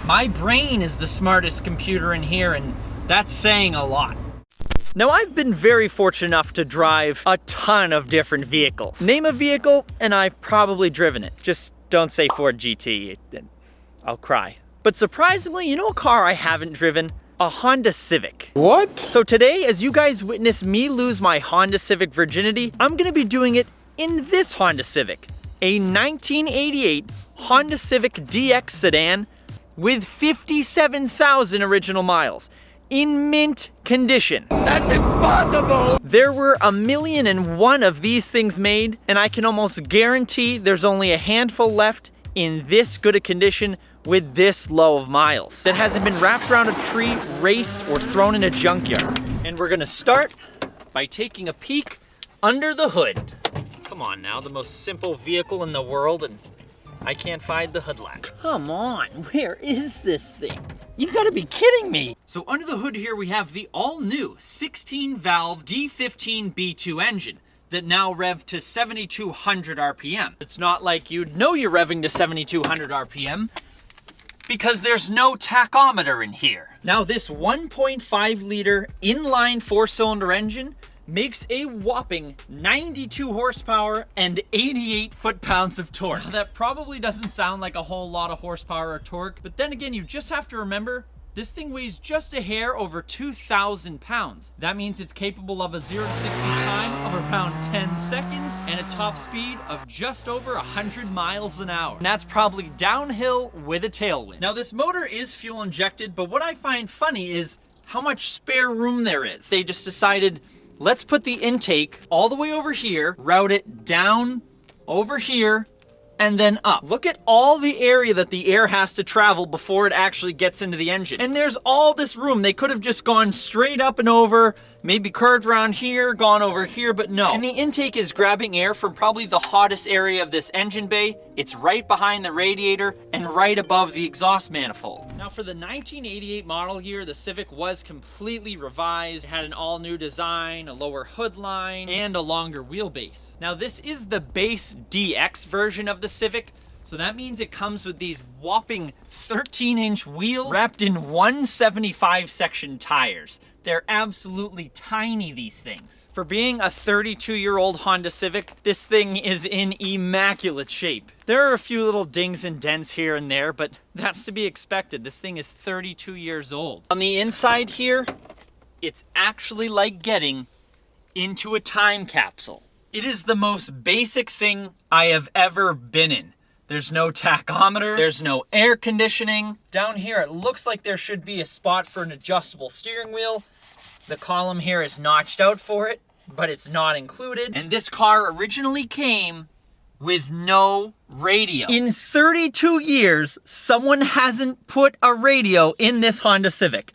My brain is the smartest computer in here, and that's saying a lot. Now, I've been very fortunate enough to drive a ton of different vehicles. Name a vehicle, and I've probably driven it. Just don't say Ford GT, I'll cry. But surprisingly, you know a car I haven't driven? A Honda Civic. What? So today, as you guys witness me lose my Honda Civic virginity, I'm gonna be doing it in this Honda Civic. A 1988 Honda Civic DX sedan with 57,000 original miles. In mint condition. That's impossible! There were 1,000,001 of these things made, and I can almost guarantee there's only a handful left in this good a condition with this low of miles that hasn't been wrapped around a tree, raced, or thrown in a junkyard. And we're gonna start by taking a peek under the hood. Come on now, the most simple vehicle in the world, and I can't find the hood latch. Come on, where is this thing? You gotta be kidding me. So under the hood here we have the all-new 16-valve D15 B2 engine that now rev to 7,200 RPM. It's not like you'd know you're revving to 7,200 RPM because there's no tachometer in here. Now this 1.5 liter inline 4-cylinder engine makes a whopping 92 horsepower and 88 foot-pounds of torque. Now, that probably doesn't sound like a whole lot of horsepower or torque, but then again, you just have to remember, this thing weighs just a hair over 2,000 pounds. That means it's capable of a 0 to 60 time of around 10 seconds and a top speed of just over 100 miles an hour. And that's probably downhill with a tailwind. Now, this motor is fuel injected, but what I find funny is how much spare room there is. They just decided, let's put the intake all the way over here, route it down over here, and then up. Look at all the area that the air has to travel before it actually gets into the engine. And there's all this room. They could have just gone straight up and over, maybe curved around here, gone over here, but no. And the intake is grabbing air from probably the hottest area of this engine bay. It's right behind the radiator and right above the exhaust manifold. Now for the 1988 model year, the Civic was completely revised. It had an all-new design, a lower hood line, and a longer wheelbase. Now this is the base DX version of the Civic, so that means it comes with these whopping 13-inch wheels wrapped in 175 section tires. They're absolutely tiny, these things. For being a 32-year-old Honda Civic, this thing is in immaculate shape. There are a few little dings and dents here and there, but that's to be expected. This thing is 32 years old. On the inside here, it's actually like getting into a time capsule. It is the most basic thing I have ever been in. There's no tachometer, there's no air conditioning. Down here, it looks like there should be a spot for an adjustable steering wheel. The column here is notched out for it, but it's not included. And this car originally came with no radio. In 32 years, someone hasn't put a radio in this Honda Civic.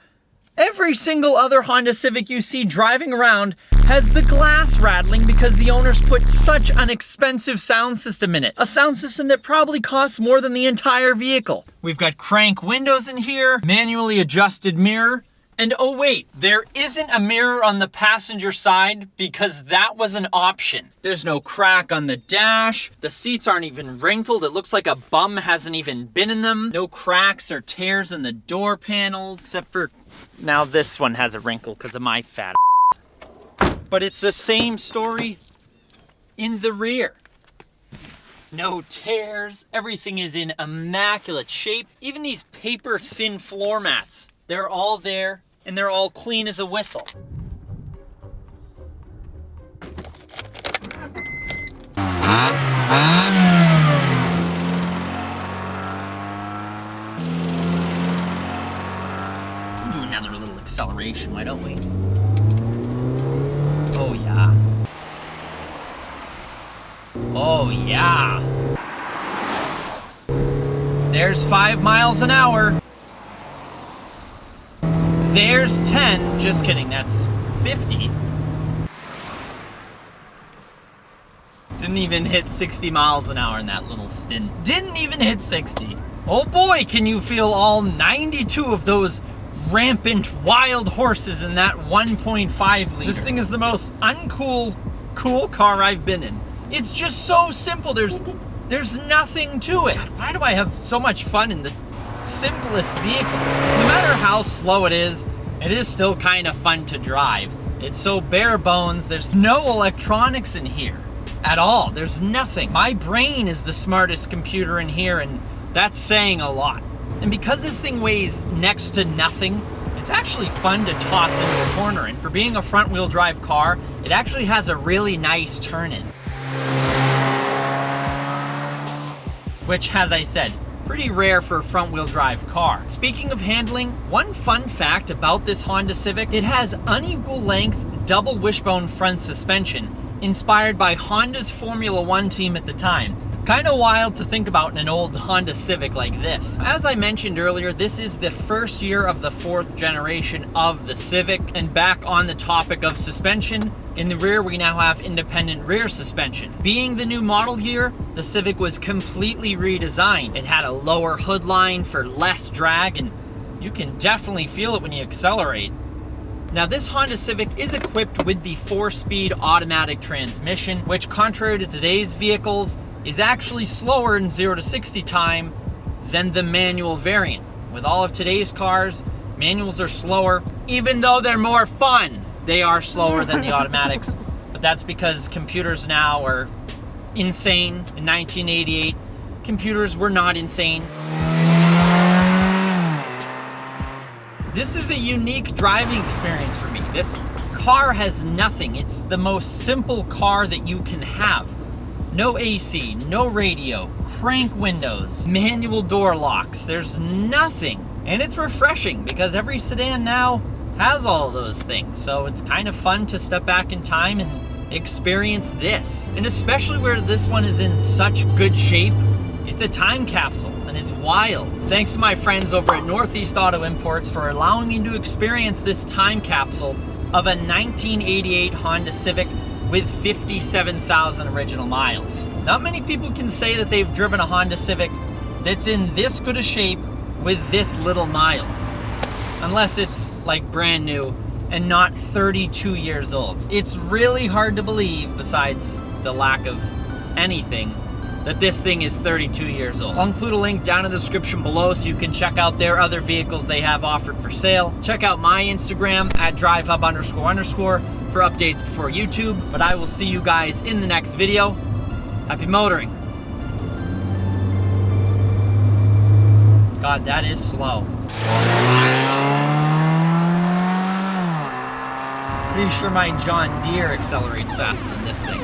Every single other Honda Civic you see driving around has the glass rattling because the owners put such an expensive sound system in it. A sound system that probably costs more than the entire vehicle. We've got crank windows in here, manually adjusted mirror, and oh wait, there isn't a mirror on the passenger side because that was an option. There's no crack on the dash. The seats aren't even wrinkled. It looks like a bum hasn't even been in them. No cracks or tears in the door panels, except for now this one has a wrinkle because of my fat. But it's the same story in the rear. No tears, everything is in immaculate shape. Even these paper thin floor mats, they're all there and they're all clean as a whistle. We'll do another little acceleration, why don't we? Oh yeah. Oh yeah. There's 5 miles an hour. There's 10. Just kidding, that's 50. Didn't even hit 60 miles an hour in that little stint. Didn't even hit 60. Oh boy, can you feel all 92 of those rampant wild horses in that 1.5 liter. This thing is the most uncool, cool car I've been in. It's just so simple. There's nothing to it. God, why do I have so much fun in the simplest vehicles. No matter how slow it is still kind of fun to drive. It's so bare bones. There's no electronics in here at all. There's nothing. My brain is the smartest computer in here, and that's saying a lot. And because this thing weighs next to nothing, it's actually fun to toss into a corner. And for being a front-wheel drive car, it actually has a really nice turn-in. Which, as I said, pretty rare for a front-wheel drive car. Speaking of handling, one fun fact about this Honda Civic, it has unequal length double wishbone front suspension, inspired by Honda's Formula One team at the time. Kind of wild to think about in an old Honda Civic like this. As I mentioned earlier, this is the first year of the 4th generation of the Civic. And back on the topic of suspension, in the rear we now have independent rear suspension. Being the new model year, the Civic was completely redesigned. It had a lower hood line for less drag, and you can definitely feel it when you accelerate. Now this Honda Civic is equipped with the 4-speed automatic transmission, which contrary to today's vehicles, is actually slower in 0 to 60 time than the manual variant. With all of today's cars, manuals are slower, even though they're more fun. They are slower than the automatics, but that's because computers now are insane. In 1988, computers were not insane. This is a unique driving experience for me. This car has nothing. It's the most simple car that you can have. No AC, no radio, crank windows, manual door locks. There's nothing. And it's refreshing because every sedan now has all of those things. So it's kind of fun to step back in time and experience this. And especially where this one is in such good shape, it's a time capsule and it's wild. Thanks to my friends over at Northeast Auto Imports for allowing me to experience this time capsule of a 1988 Honda Civic with 57,000 original miles. Not many people can say that they've driven a Honda Civic that's in this good a shape with this little miles. Unless it's like brand new and not 32 years old. It's really hard to believe, besides the lack of anything, that this thing is 32 years old. I'll include a link down in the description below so you can check out their other vehicles they have offered for sale. Check out my Instagram at DriveHub__ for updates before YouTube, but I will see you guys in the next video. Happy motoring. God, that is slow. Pretty sure my John Deere accelerates faster than this thing.